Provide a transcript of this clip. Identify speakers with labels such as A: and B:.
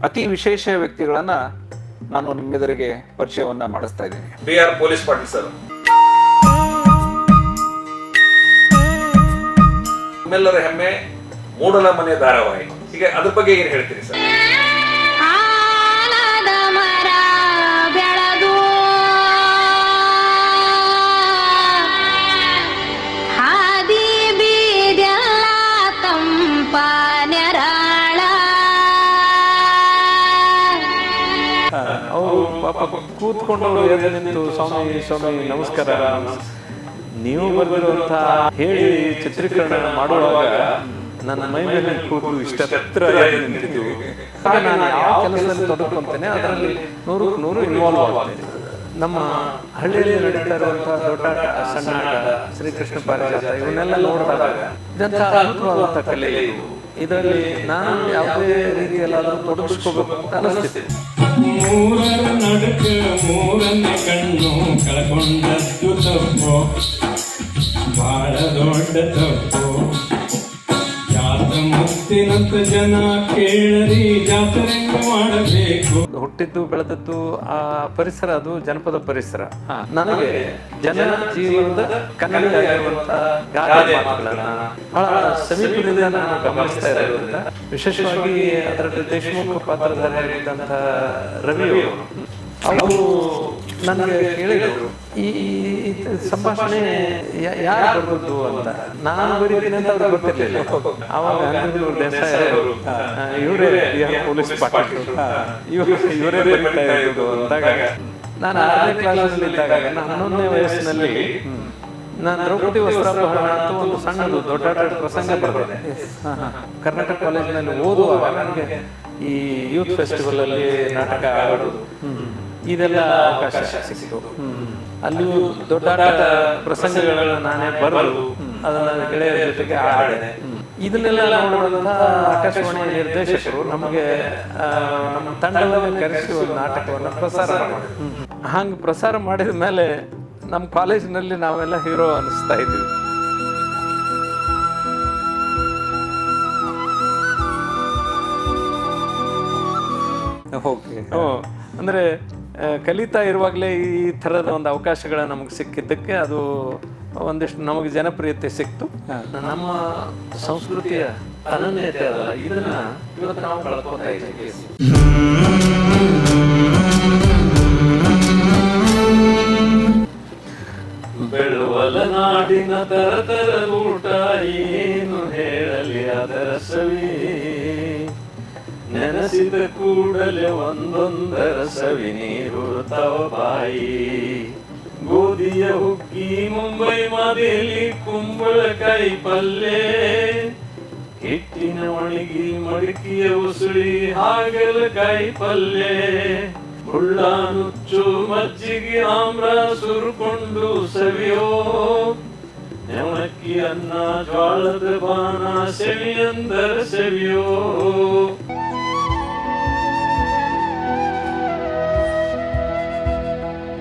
A: ಅತಿ ವಿಶೇಷ ವ್ಯಕ್ತಿಗಳನ್ನ ನಾನು ನಿಮ್ಮೆದುರಿಗೆ ಪರಿಚಯವನ್ನ ಮಾಡಿಸ್ತಾ ಇದ್ದೀನಿ.
B: BR ಪೊಲೀಸ್ ಪಾಟೀಲ್ ಸರ್, ನಮ್ಮೆಲ್ಲರ ಹೆಮ್ಮೆ ಮೂಡಲ ಮನೆ ಧಾರಾವಾಹಿ. ಈಗ ಅದ್ರ ಬಗ್ಗೆ ಏನ್ ಹೇಳ್ತೀರಿ ಸರ್?
C: ಅವರು ಪಾಪ ಕೂತ್ಕೊಂಡು ನಿಂತು ಸ್ವಾಮಿ ಸ್ವಾಮಿ ನಮಸ್ಕಾರ, ನೀವು ಬರೆದಿರುವಂತ ಹೇಳಿ ಚಿತ್ರೀಕರಣ ಮಾಡುವಾಗ ನನ್ನ ಮೈ ಮೇಲೆ ಕೂತು ಇಷ್ಟ ಹತ್ರ ನಿಂತಿದ್ದು. ನಾನು ಯಾವ ಕೆಲಸದಲ್ಲಿ ತೊಡಕೊಂತೇನೆ ಅದರಲ್ಲಿ 100% ಇನ್ವಾಲ್ವ್ ಆಗ್ತೇನೆ. ನಮ್ಮ ಹಳ್ಳಿಯಲ್ಲಿ ನಡೀತಾ ಇರುವಂತಹ ದೊಡ್ಡಾಟ, ಸಣ್ಣಾಟ, ಶ್ರೀಕೃಷ್ಣ ಪಾರಿಜಾತ ಇವನ್ನೆಲ್ಲ ನೋಡಿದಾಗ ಇದಂತ ಅದ್ಭುತವಾದಂಥ ಕಲೆ ಇದು. ಇದರಲ್ಲಿ ನಾನು ಯಾವುದೇ ರೀತಿಯಲ್ಲಾದರೂ ತೊಡಗಿಸ್ಕೋಬೇಕು ಅಂತ ಅನಿಸ್ತಿದೆ.
D: ಮೂರರ ನಡುಕ ಮೂರನ್ನ ಕಣ್ಣು ಕಳ್ಕೊಂಡದ್ದು ತಪ್ಪು, ಬಹಳ ದೊಡ್ಡ ತಪ್ಪು. ಜಾತ್ರೆ ಮುತ್ತಿನಂತ ಜನ ಕೇಳರಿ, ಜಾತ್ರೆ ಮಾಡಬೇಕು.
C: ಹುಟ್ಟಿದ್ದು ಬೆಳೆದದ್ದು ಆ ಪರಿಸರ, ಅದು ಜನಪದ ಪರಿಸರ. ನನಗೆ ಜನ ಜೀವನದ ಕನ್ನಡಿಯಾಗಿರುವಂತಹ ಗಾದೆ ಮಾತುಗಳನ್ನ ಬಹಳ ಸಮೀಪದಿಂದ ನಾನು ಗಮನಿಸ್ತಾ ಇರೋದ್ರಿಂದ, ವಿಶೇಷವಾಗಿ ಅದರಲ್ಲಿ ದೇಶಮುಖ ಪಾತ್ರಧಾರಿಯಾಗಿದ್ದಂತಹ ರವಿ ಅವರು ನನಗೆ ಕೇಳಿದ್ರು, ಈ ಸಂಭಾಷಣೆ ಯಾರು ಬರೆದದ್ದು ಅಂತ. ನಾನು ಬರೀತೀನಿ ಅಂತ ಅವ್ರಿಗೆ ಗೊತ್ತಿರಲಿಲ್ಲ. ಆವಾಗ ದೇಸಾಯಿ ಅವರು ಇವರೇ ಪೊಲೀಸ್ ಪಾಟೀಲ್ ಇವರೇ ಬರೀತಾ ಇರೋದು ಅಂದಾಗ, ನಾನು 6ನೇ ಕ್ಲಾಸಲ್ಲಿ ಇದ್ದಾಗ, ನಾನು 11ನೇ ವಯಸ್ಸಿನಲ್ಲಿ ನಾನು ದ್ರೌಪದಿ ವಸ್ತ್ರಾಪಹರಣ ಅಂತ ಒಂದು ಸಣ್ಣದು ದೊಡ್ಡ ಪ್ರಸಂಗ ಬರ್ತದೆ. ಕರ್ನಾಟಕ ಕಾಲೇಜಿನಲ್ಲಿ ಓದುವಾಗ ನನಗೆ ಈ ಯೂತ್ ಫೆಸ್ಟಿವಲ್ ಅಲ್ಲಿ ನಾಟಕ ಆಡೋದು ಇದೆಲ್ಲ ಅವಕಾಶ ಸಿಕ್ತು. ಅಲ್ಲಿಯೂ ದೊಡ್ಡ ಪ್ರಸಂಗಗಳನ್ನು ನಾನೇ ಬರೆದು ಅದನ್ನ ಗೆಳೆಯರ ಜೊತೆಗೆ ಆಡಿದೆ. ಇದನ್ನೆಲ್ಲ ನೋಡುವಂತ ಆಕಾಶವಾಣಿ ನಿರ್ದೇಶಕರು ನಮಗೆ ನಮ್ಮ ತಂಡವನ್ನು ಕರೆಸಿ ಒಂದು ನಾಟಕವನ್ನು ಪ್ರಸಾರ ಮಾಡಿದ್ರು. ಹಂಗೆ ಪ್ರಸಾರ ಮಾಡಿದ ಮೇಲೆ ನಮ್ಮ ಕಾಲೇಜಿನಲ್ಲಿ ನಾವೆಲ್ಲ ಹೀರೋ ಅನಿಸ್ತಾ ಇದ್ವಿ. ಅಂದ್ರೆ ಕಲಿತಾ ಇರುವಾಗಲೇ ಈ ಥರದ ಒಂದು ಅವಕಾಶಗಳು ನಮಗೆ ಸಿಕ್ಕಿದ್ದಕ್ಕೆ ಅದು ಒಂದಿಷ್ಟು ನಮಗೆ ಜನಪ್ರಿಯತೆ ಸಿಕ್ತು. ನಮ್ಮ ಸಂಸ್ಕೃತಿಯ ಅನನ್ಯತೆ ಅದಲ್ಲ, ಇದನ್ನ ಇವತ್ತು ನಾವು ಕಳ್ಕೊತಾ ಇದ್ದೀವಿ. ಬೆಳುವಲ ನಾಡಿನ ತರತರ ಊಟ ಏನು ಹೇಳಲಿ ಅದರ ಸವಿ, ನೆನೆಸಿದ ಕೂಡಲೇ ಒಂದೊಂದರ ಸವಿ ನೀರು ತವ ಬಾಯಿ. ಗೋಧಿಯ ಹುಗ್ಗಿ, ಮುಂಬೈ ಮಾದೇಲಿ ಕುಂಬಳಕಾಯಿ ಪಲ್ಲೆ, ಹಿಟ್ಟಿನ ಒಣಗಿ ಮಡಿಕೆಯ ಉಸುಳಿ ಹಾಗಲಕಾಯಿ ಪಲ್ಲೆ, ಹುಳ್ಳ ನುಚ್ಚು ಮಜ್ಜಿಗೆ ಆಮ್ರ ಸುರುಕೊಂಡು ಸವಿಯೋ, ನೆವಣಕ್ಕಿ ಅನ್ನ ಜ್ವಾಳದ ಬಾನ ಸೆವಿ ಅಂದರ ಸವಿಯೋ.